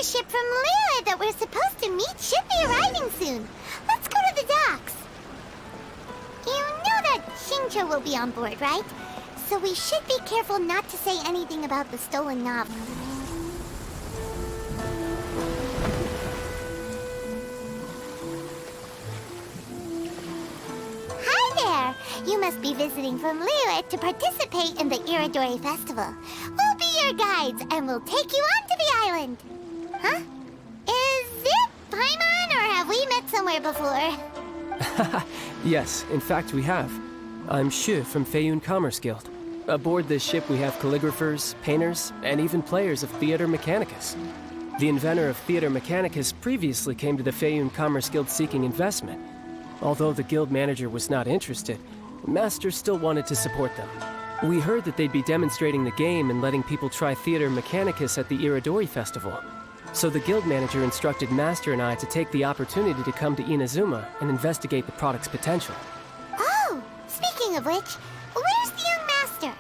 ship from Liyue that we're supposed to meet should be arriving soon. Let's go to the docks. You know that Xingqiu will be on board, right? So we should be careful not to say anything about the stolen novel. Hi there! You must be visiting from Liyue to participate in the Irodori Festival. We'll be your guides, and we'll take you onto the island. Huh? Is it Paimon, or have we met somewhere before? Yes, in fact we have. I'm Xu from Feiyun Commerce Guild. Aboard this ship we have calligraphers, painters, and even players of Theater Mechanicus. The inventor of Theater Mechanicus previously came to the Feiyun Commerce Guild seeking investment. Although the guild manager was not interested, Master still wanted to support them. We heard that they'd be demonstrating the game and letting people try Theater Mechanicus at the Irodori Festival. So the guild manager instructed Master and I to take the opportunity to come to Inazuma and investigate the product's potential. Oh, speaking of which, where's the young master?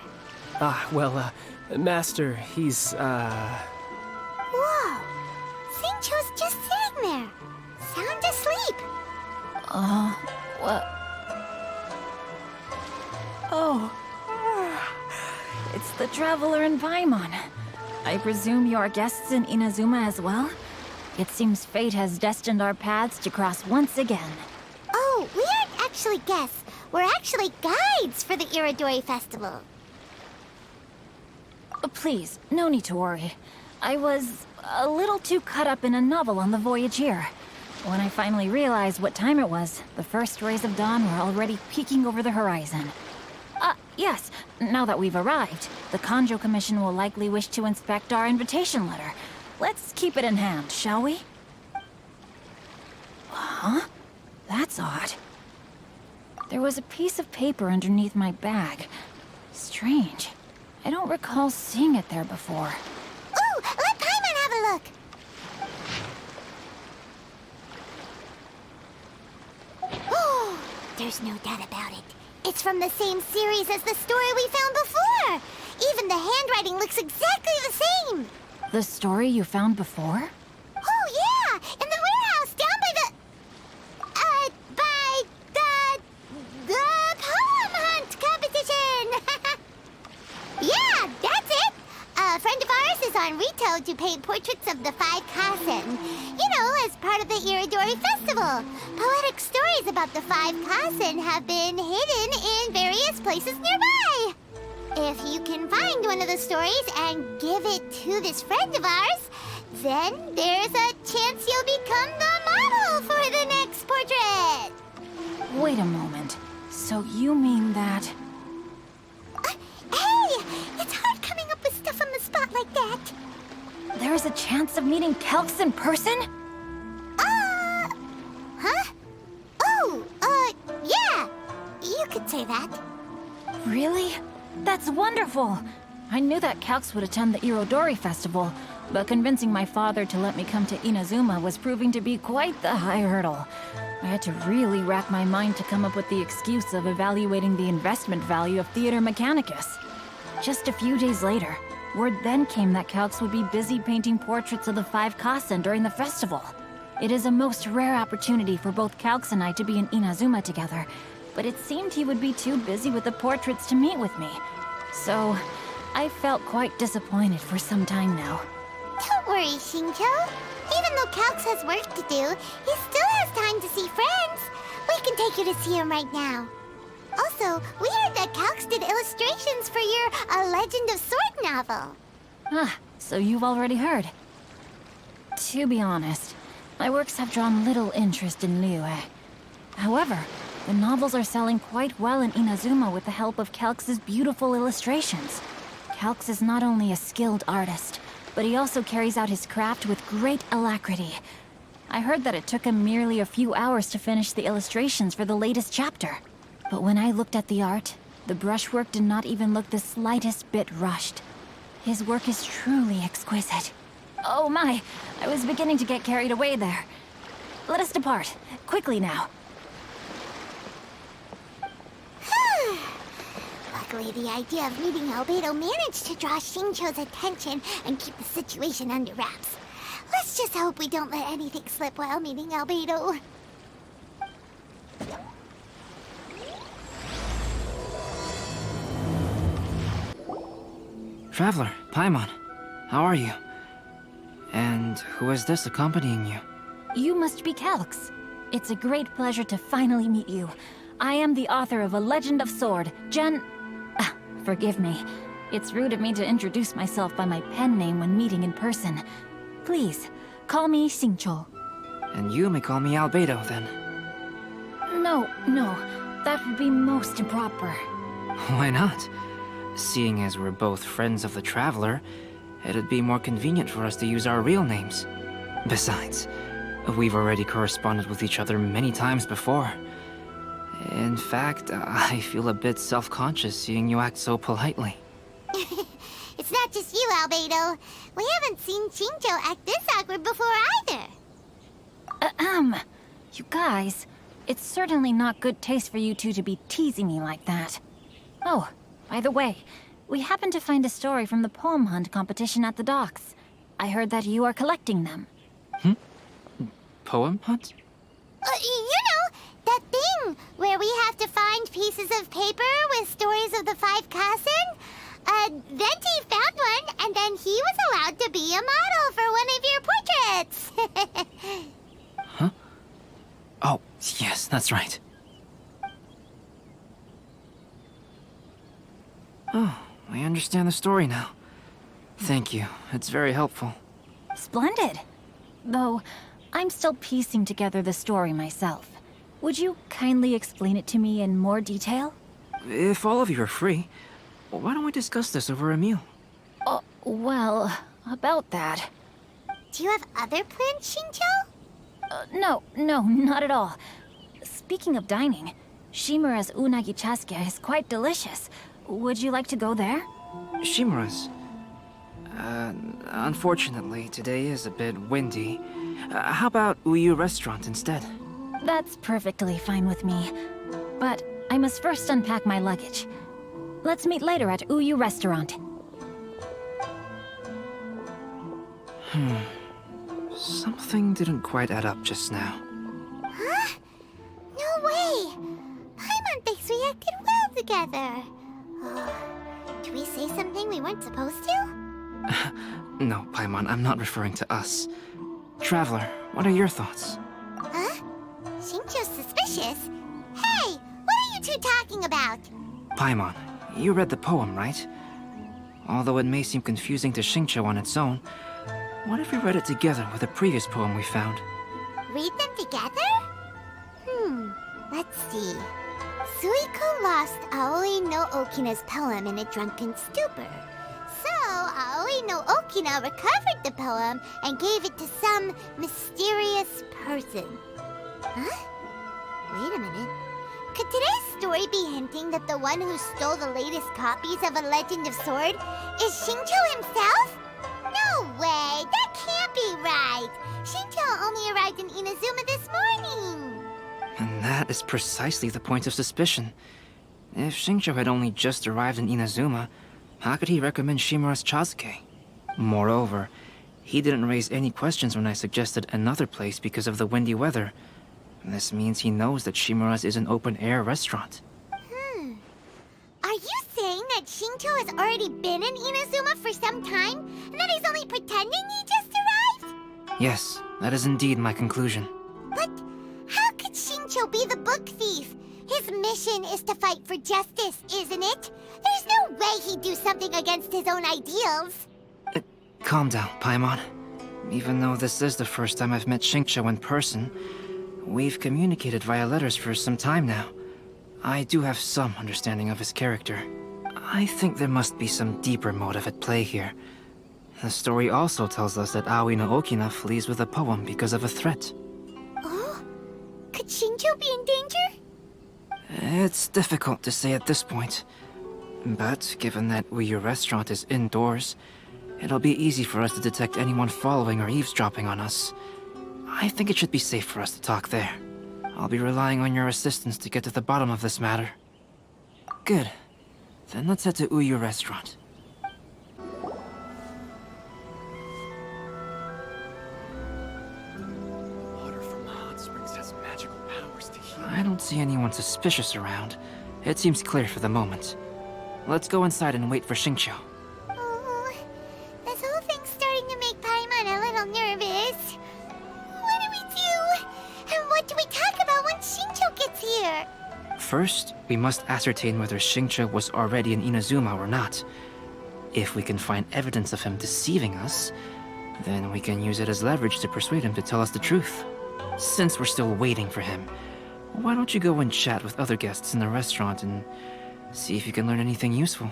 Master, he's, Whoa! Xingqiu's just sitting there, sound asleep. What? Oh. It's the Traveler in Paimon. I presume you are guests in Inazuma as well? It seems fate has destined our paths to cross once again. Oh, we aren't actually guests. We're actually guides for the Irodori Festival. Please, no need to worry. I was a little too caught up in a novel on the voyage here. When I finally realized what time it was, the first rays of dawn were already peeking over the horizon. Yes, now that we've arrived, the Kanjo Commission will likely wish to inspect our invitation letter. Let's keep it in hand, shall we? Huh? That's odd. There was a piece of paper underneath my bag. Strange. I don't recall seeing it there before. Ooh, let Paimon have a look! Oh, there's no doubt about it. It's from the same series as the story we found before! Even the handwriting looks exactly the same! The story you found before? Oh, yeah! In the warehouse down by the poem hunt competition! Yeah, that's it! A friend of ours is on retail to paint portraits of the 5 Kasen. You know, as part of the Irodori Festival. Poetic stories about the 5 Kasen have been hidden in various places nearby. If you can find one of the stories and give it to this friend of ours, then there's a chance you'll become the model for the next portrait. Wait a moment. So you mean that... Hey! It's hard coming up with stuff on the spot like that. There's a chance of meeting Kelks in person? Huh? Oh, yeah. You could say that. Really? That's wonderful! I knew that Kelks would attend the Irodori Festival, but convincing my father to let me come to Inazuma was proving to be quite the high hurdle. I had to really rack my mind to come up with the excuse of evaluating the investment value of Theater Mechanicus. Just a few days later, word then came that Kelks would be busy painting portraits of the 5 Kasen during the festival. It is a most rare opportunity for both Kelks and I to be in Inazuma together, but it seemed he would be too busy with the portraits to meet with me. So, I felt quite disappointed for some time now. Don't worry, Xingqiu. Even though Kelks has work to do, he still has time to see friends. We can take you to see him right now. Also, we heard that Kelks did illustrations for your A Legend of Sword novel. So you've already heard. To be honest, my works have drawn little interest in Liyue. However, the novels are selling quite well in Inazuma with the help of Kelks' beautiful illustrations. Kelks is not only a skilled artist, but he also carries out his craft with great alacrity. I heard that it took him merely a few hours to finish the illustrations for the latest chapter. But when I looked at the art, the brushwork did not even look the slightest bit rushed. His work is truly exquisite. Oh my, I was beginning to get carried away there. Let us depart, quickly now. Luckily, the idea of meeting Albedo managed to draw Xingqiu's attention and keep the situation under wraps. Let's just hope we don't let anything slip while meeting Albedo. Traveler, Paimon, how are you? And who is this accompanying you? You must be Calx. It's a great pleasure to finally meet you. I am the author of A Legend of Sword, forgive me. It's rude of me to introduce myself by my pen name when meeting in person. Please, call me Xingqiu. And you may call me Albedo, then. No, that would be most improper. Why not? Seeing as we're both friends of the Traveler, it'd be more convenient for us to use our real names. Besides, we've already corresponded with each other many times before. In fact, I feel a bit self-conscious seeing you act so politely. It's not just you, Albedo. We haven't seen Xingqiu act this awkward before either. You guys, it's certainly not good taste for you two to be teasing me like that. Oh, by the way, we happened to find a story from the poem hunt competition at the docks. I heard that you are collecting them. Poem hunt? You know, that thing where we have to find pieces of paper with stories of the 5 Kasen? Venti found one, and then he was allowed to be a model for one of your portraits. Huh? Oh, yes, that's right. Oh, I understand the story now. Thank you. It's very helpful. Splendid. Though, I'm still piecing together the story myself. Would you kindly explain it to me in more detail? If all of you are free, why don't we discuss this over a meal? Well, about that. Do you have other plans, Xingqiu? No, not at all. Speaking of dining, Shimura's unagi chasuke is quite delicious. Would you like to go there? Shimura's. Unfortunately, today is a bit windy. How about Uyu Restaurant instead? That's perfectly fine with me. But I must first unpack my luggage. Let's meet later at Uyu Restaurant. Something didn't quite add up just now. Huh? No way! Paimon thinks we acted well together. Did we say something we weren't supposed to? No, Paimon, I'm not referring to us. Traveler, what are your thoughts? Huh? Xingqiu's suspicious? Hey, what are you two talking about? Paimon, you read the poem, right? Although it may seem confusing to Xingqiu on its own, what if we read it together with a previous poem we found? Read them together? Let's see. Suiko lost Aoi no Okina's poem in a drunken stupor. So, Aoi no Okina recovered the poem and gave it to some mysterious person. Huh? Wait a minute. Could today's story be hinting that the one who stole the latest copies of A Legend of Sword is Xingqiu himself? No way! That can't be right! Xingqiu only arrived in Inazuma this morning! And that is precisely the point of suspicion. If Xingqiu had only just arrived in Inazuma, how could he recommend Shimura's chasuke? Moreover, he didn't raise any questions when I suggested another place because of the windy weather. This means he knows that Shimura's is an open-air restaurant. Are you saying that Xingqiu has already been in Inazuma for some time, and that he's only pretending he just arrived? Yes, that is indeed my conclusion. But how could Xingqiu be the book thief? His mission is to fight for justice, isn't it? There's no way he'd do something against his own ideals. Calm down, Paimon. Even though this is the first time I've met Xingqiu in person, we've communicated via letters for some time now. I do have some understanding of his character. I think there must be some deeper motive at play here. The story also tells us that Aoi no Okina flees with a poem because of a threat. Oh? Could Xingqiu be in danger? It's difficult to say at this point. But given that Uyu Restaurant is indoors, it'll be easy for us to detect anyone following or eavesdropping on us. I think it should be safe for us to talk there. I'll be relying on your assistance to get to the bottom of this matter. Good. Then let's head to Uyu Restaurant. I don't see anyone suspicious around. It seems clear for the moment. Let's go inside and wait for Xingqiu. Oh, this whole thing's starting to make Paimon a little nervous. What do we do? And what do we talk about when Xingqiu gets here? First, we must ascertain whether Xingqiu was already in Inazuma or not. If we can find evidence of him deceiving us, then we can use it as leverage to persuade him to tell us the truth. Since we're still waiting for him, why don't you go and chat with other guests in the restaurant and see if you can learn anything useful?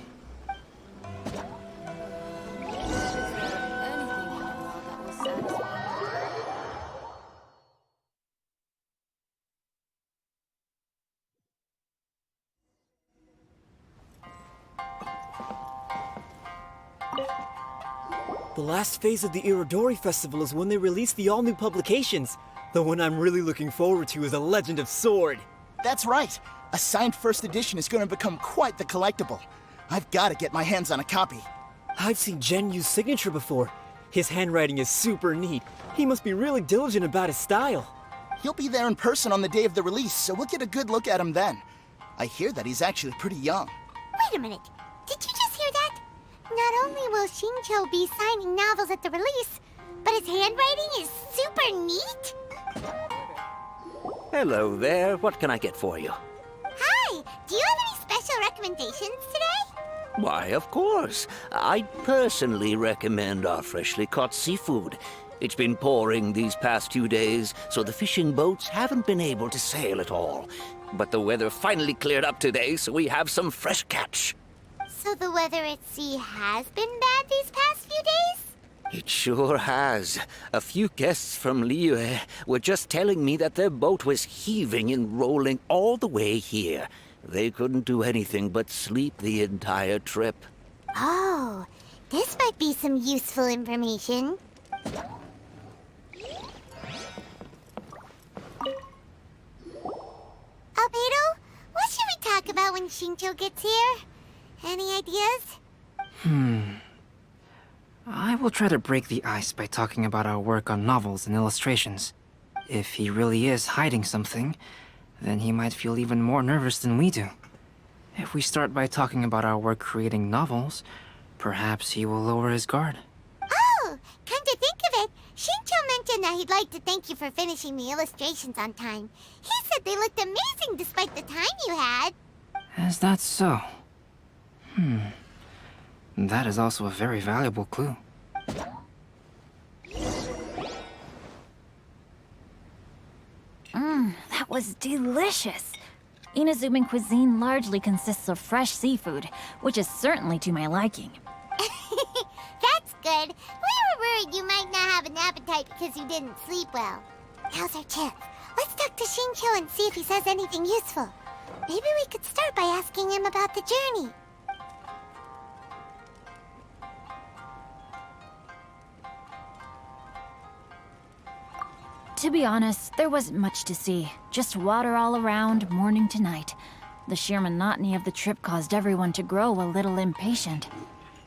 The last phase of the Irodori Festival is when they release the all-new publications. The one I'm really looking forward to is A Legend of Sword. That's right. A signed first edition is going to become quite the collectible. I've got to get my hands on a copy. I've seen Genyu's signature before. His handwriting is super neat. He must be really diligent about his style. He'll be there in person on the day of the release, so we'll get a good look at him then. I hear that he's actually pretty young. Wait a minute. Did you just hear that? Not only will Xingqiu be signing novels at the release, but his handwriting is super neat. Hello there. What can I get for you? Hi. Do you have any special recommendations today? Why, of course. I personally recommend our freshly caught seafood. It's been pouring these past few days, so the fishing boats haven't been able to sail at all. But the weather finally cleared up today, so we have some fresh catch. So the weather at sea has been bad these past few days? It sure has. A few guests from Liyue were just telling me that their boat was heaving and rolling all the way here. They couldn't do anything but sleep the entire trip. Oh, this might be some useful information. Albedo, what should we talk about when Xingqiu gets here? Any ideas? I will try to break the ice by talking about our work on novels and illustrations. If he really is hiding something, then he might feel even more nervous than we do. If we start by talking about our work creating novels, perhaps he will lower his guard. Oh, come to think of it, Xingqiu mentioned that he'd like to thank you for finishing the illustrations on time. He said they looked amazing despite the time you had. Is that so? That is also a very valuable clue. That was delicious. Inazuman cuisine largely consists of fresh seafood, which is certainly to my liking. That's good. We were worried you might not have an appetite because you didn't sleep well. Now's our chance. Let's talk to Xingqiu and see if he says anything useful. Maybe we could start by asking him about the journey. To be honest, there wasn't much to see. Just water all around, morning to night. The sheer monotony of the trip caused everyone to grow a little impatient.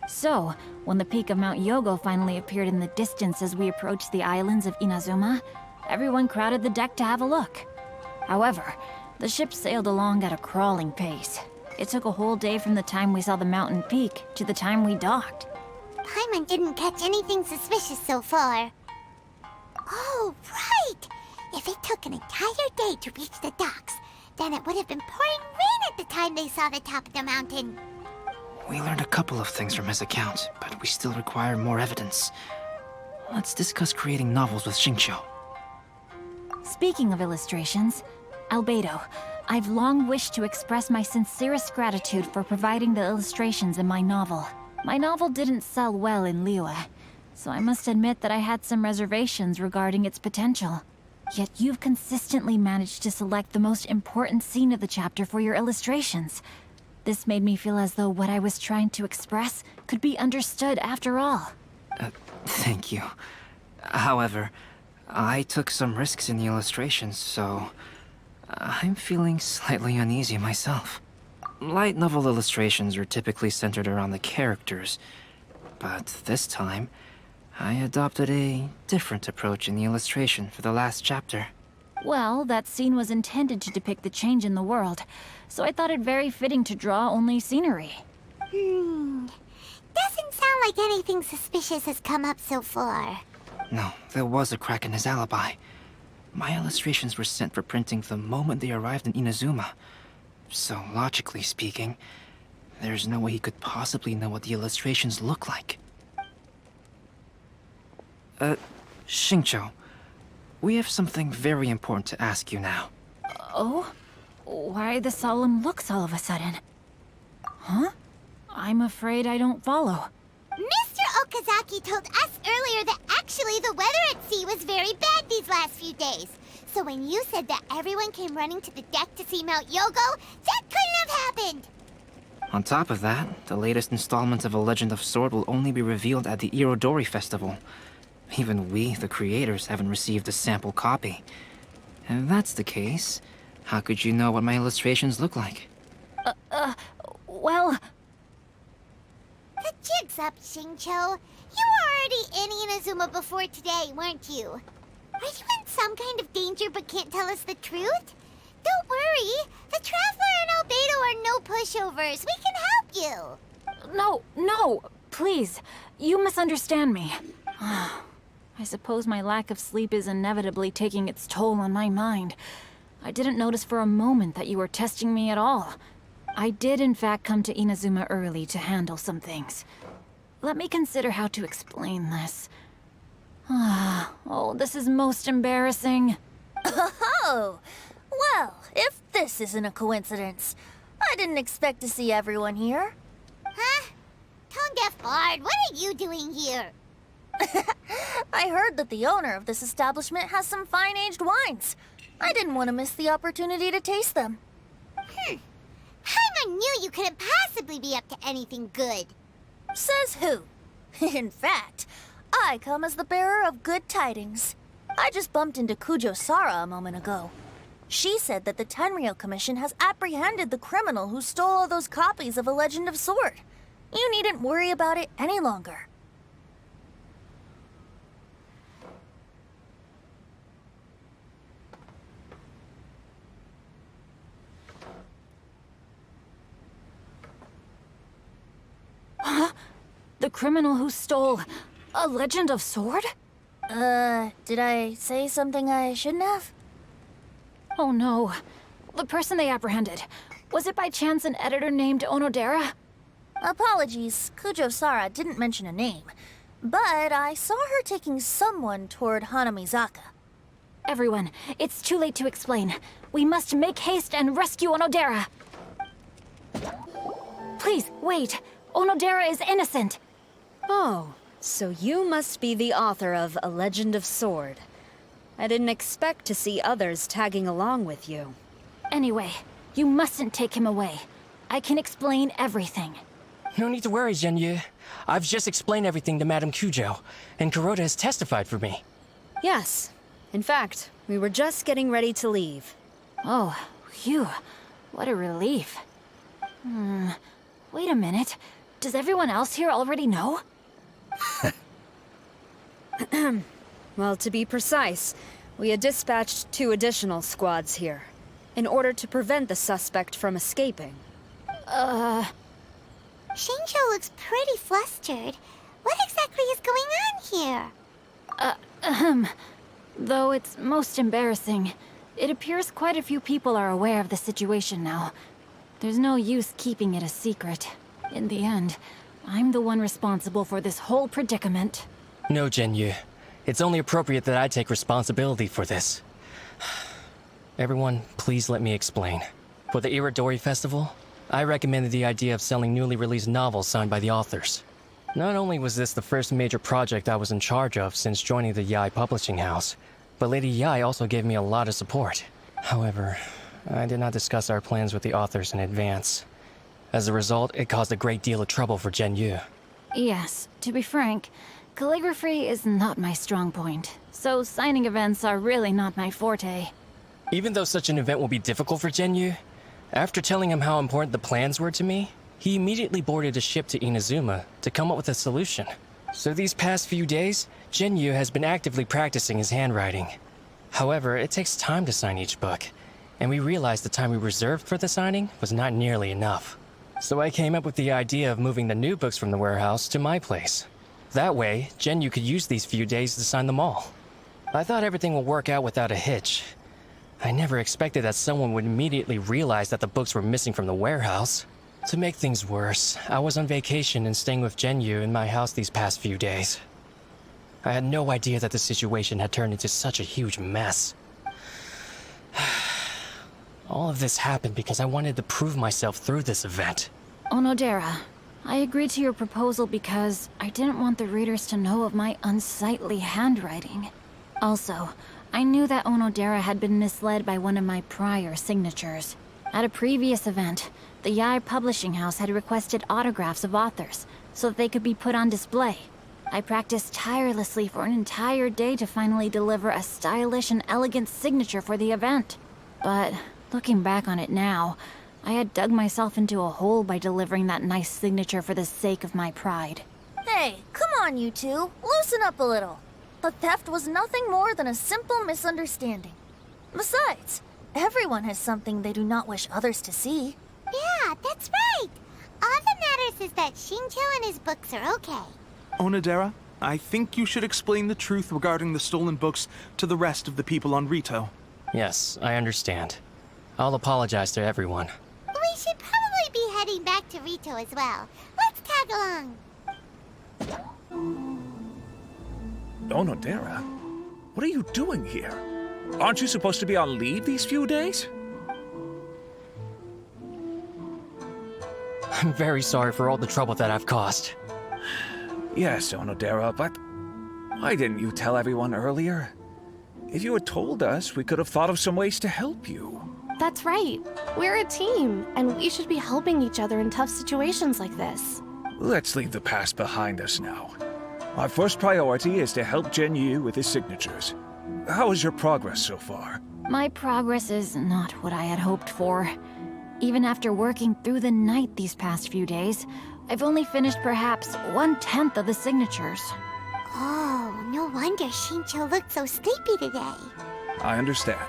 So, when the peak of Mount Yogo finally appeared in the distance as we approached the islands of Inazuma, everyone crowded the deck to have a look. However, the ship sailed along at a crawling pace. It took a whole day from the time we saw the mountain peak to the time we docked. Paimon didn't catch anything suspicious so far. Oh, right! If it took an entire day to reach the docks, then it would have been pouring rain at the time they saw the top of the mountain. We learned a couple of things from his account, but we still require more evidence. Let's discuss creating novels with Xingqiu. Speaking of illustrations, Albedo, I've long wished to express my sincerest gratitude for providing the illustrations in my novel. My novel didn't sell well in Liyue, so I must admit that I had some reservations regarding its potential. Yet you've consistently managed to select the most important scene of the chapter for your illustrations. This made me feel as though what I was trying to express could be understood after all. Thank you. However, I took some risks in the illustrations, so I'm feeling slightly uneasy myself. Light novel illustrations are typically centered around the characters, but this time, I adopted a different approach in the illustration for the last chapter. Well, that scene was intended to depict the change in the world, so I thought it very fitting to draw only scenery. Doesn't sound like anything suspicious has come up so far. No, there was a crack in his alibi. My illustrations were sent for printing the moment they arrived in Inazuma. So, logically speaking, there's no way he could possibly know what the illustrations look like. Xingqiu, we have something very important to ask you now. Oh? Why the solemn looks all of a sudden? Huh? I'm afraid I don't follow. Mr. Okazaki told us earlier that actually the weather at sea was very bad these last few days. So when you said that everyone came running to the deck to see Mount Yogo, that couldn't have happened! On top of that, the latest installment of A Legend of Sword will only be revealed at the Irodori Festival. Even we, the creators, haven't received a sample copy. If that's the case, how could you know what my illustrations look like? Well... The jig's up, Xingqiu. You were already in Inazuma before today, weren't you? Are you in some kind of danger but can't tell us the truth? Don't worry. The Traveler and Albedo are no pushovers. We can help you. No, please. You misunderstand me. I suppose my lack of sleep is inevitably taking its toll on my mind. I didn't notice for a moment that you were testing me at all. I did in fact come to Inazuma early to handle some things. Let me consider how to explain this. Oh, this is most embarrassing. Oh, well, if this isn't a coincidence, I didn't expect to see everyone here. Huh? Tone-deaf bard, what are you doing here? I heard that the owner of this establishment has some fine-aged wines. I didn't want to miss the opportunity to taste them. Paimon knew you couldn't possibly be up to anything good. Says who? In fact, I come as the bearer of good tidings. I just bumped into Kujo Sara a moment ago. She said that the Tenryou Commission has apprehended the criminal who stole all those copies of A Legend of Sword. You needn't worry about it any longer. Huh? The criminal who stole A Legend of Sword? Did I say something I shouldn't have? Oh no. The person they apprehended. Was it by chance an editor named Onodera? Apologies, Kujo Sara didn't mention a name. But I saw her taking someone toward Hanamizaka. Everyone, it's too late to explain. We must make haste and rescue Onodera. Please, wait. Onodera is innocent. Oh, so you must be the author of A Legend of Sword. I didn't expect to see others tagging along with you. Anyway, you mustn't take him away. I can explain everything. No need to worry, Zhenyu. I've just explained everything to Madame Kujo, and Kuroda has testified for me. Yes. In fact, we were just getting ready to leave. Oh, phew. What a relief. Wait a minute. Does everyone else here already know? Well, to be precise, we had dispatched 2 additional squads here, in order to prevent the suspect from escaping. Xingqiu looks pretty flustered. What exactly is going on here? Though it's most embarrassing, it appears quite a few people are aware of the situation now. There's no use keeping it a secret. In the end, I'm the one responsible for this whole predicament. No, Zhenyu. It's only appropriate that I take responsibility for this. Everyone, please let me explain. For the Irodori Festival, I recommended the idea of selling newly released novels signed by the authors. Not only was this the first major project I was in charge of since joining the Yae publishing house, but Lady Yae also gave me a lot of support. However, I did not discuss our plans with the authors in advance. As a result, it caused a great deal of trouble for Zhenyu. Yes, to be frank, calligraphy is not my strong point, so signing events are really not my forte. Even though such an event will be difficult for Zhenyu, after telling him how important the plans were to me, he immediately boarded a ship to Inazuma to come up with a solution. So these past few days, Zhenyu has been actively practicing his handwriting. However, it takes time to sign each book, and we realized the time we reserved for the signing was not nearly enough. So I came up with the idea of moving the new books from the warehouse to my place. That way, Genyu could use these few days to sign them all. I thought everything would work out without a hitch. I never expected that someone would immediately realize that the books were missing from the warehouse. To make things worse, I was on vacation and staying with Genyu in my house these past few days. I had no idea that the situation had turned into such a huge mess. All of this happened because I wanted to prove myself through this event. Onodera, I agreed to your proposal because I didn't want the readers to know of my unsightly handwriting. Also, I knew that Onodera had been misled by one of my prior signatures. At a previous event, the Yai Publishing House had requested autographs of authors so that they could be put on display. I practiced tirelessly for an entire day to finally deliver a stylish and elegant signature for the event. But looking back on it now, I had dug myself into a hole by delivering that nice signature for the sake of my pride. Hey, come on, you two. Loosen up a little. The theft was nothing more than a simple misunderstanding. Besides, everyone has something they do not wish others to see. Yeah, that's right. All that matters is that Xingqiu and his books are okay. Onodera, I think you should explain the truth regarding the stolen books to the rest of the people on Rito. Yes, I understand. I'll apologize to everyone. We should probably be heading back to Rito as well. Let's tag along. Onodera, what are you doing here? Aren't you supposed to be on leave these few days? I'm very sorry for all the trouble that I've caused. Yes, Onodera, but why didn't you tell everyone earlier? If you had told us, we could have thought of some ways to help you. That's right. We're a team, and we should be helping each other in tough situations like this. Let's leave the past behind us now. Our first priority is to help Genyu with his signatures. How is your progress so far? My progress is not what I had hoped for. Even after working through the night these past few days, I've only finished perhaps 1/10 of the signatures. Oh, no wonder Xingqiu looked so sleepy today. I understand.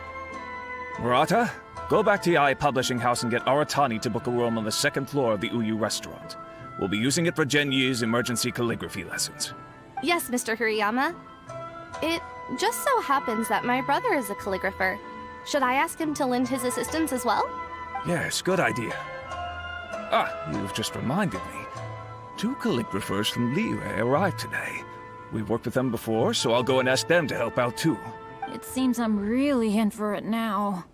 Murata, go back to Yai Publishing House and get Aratani to book a room on the second floor of the Uyu restaurant. We'll be using it for Genyu's emergency calligraphy lessons. Yes, Mr. Hirayama. It just so happens that my brother is a calligrapher. Should I ask him to lend his assistance as well? Yes, good idea. Ah, you've just reminded me. 2 calligraphers from Liyue arrived today. We've worked with them before, so I'll go and ask them to help out too. It seems I'm really in for it now.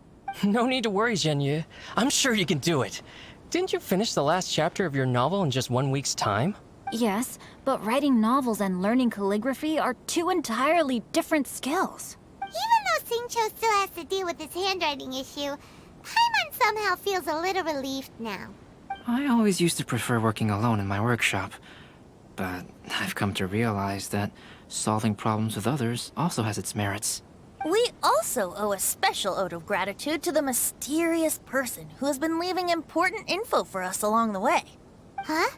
No need to worry, Genyu. I'm sure you can do it. Didn't you finish the last chapter of your novel in just 1 week's time? Yes, but writing novels and learning calligraphy are 2 entirely different skills. Even though Xingqiu still has to deal with his handwriting issue, Paimon somehow feels a little relieved now. I always used to prefer working alone in my workshop, but I've come to realize that solving problems with others also has its merits. We also owe a special ode of gratitude to the mysterious person who has been leaving important info for us along the way. Huh?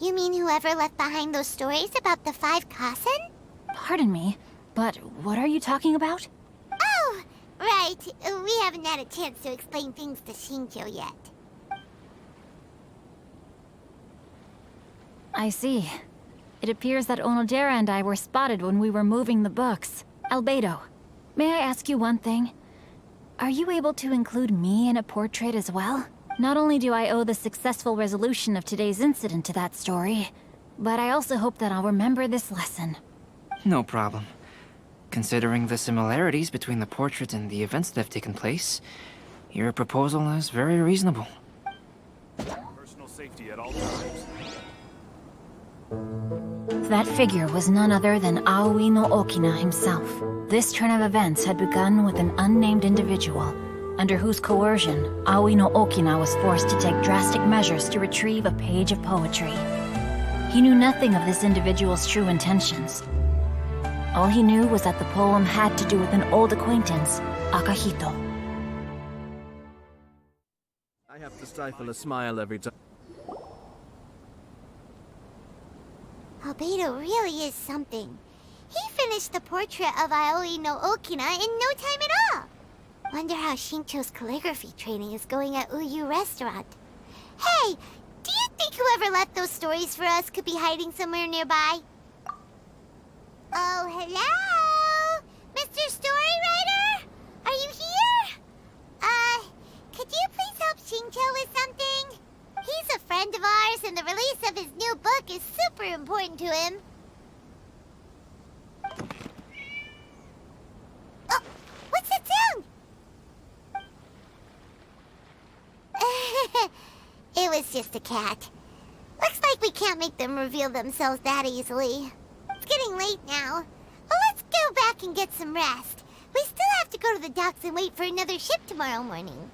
You mean whoever left behind those stories about the 5 Kasen? Pardon me, but what are you talking about? Oh, right. We haven't had a chance to explain things to Xingqiu yet. I see. It appears that Onodera and I were spotted when we were moving the books. Albedo, may I ask you one thing? Are you able to include me in a portrait as well? Not only do I owe the successful resolution of today's incident to that story, but I also hope that I'll remember this lesson. No problem. Considering the similarities between the portrait and the events that have taken place, your proposal is very reasonable. Personal safety at all times. That figure was none other than Aoi no Okina himself. This turn of events had begun with an unnamed individual, under whose coercion, Aoi no Okina was forced to take drastic measures to retrieve a page of poetry. He knew nothing of this individual's true intentions. All he knew was that the poem had to do with an old acquaintance, Akahito. I have to stifle a smile every time. Albedo really is something. He finished the portrait of Aoi no Okina in no time at all. Wonder how Xingqiu's calligraphy training is going at Uyu Restaurant. Hey, do you think whoever left those stories for us could be hiding somewhere nearby? Oh, hello? Mr. Storywriter? Are you here? Could you please help Xingqiu with something? He's a friend of ours, and the release of his new book is super important to him. Oh, what's that sound? It was just a cat. Looks like we can't make them reveal themselves that easily. It's getting late now. Well, let's go back and get some rest. We still have to go to the docks and wait for another ship tomorrow morning.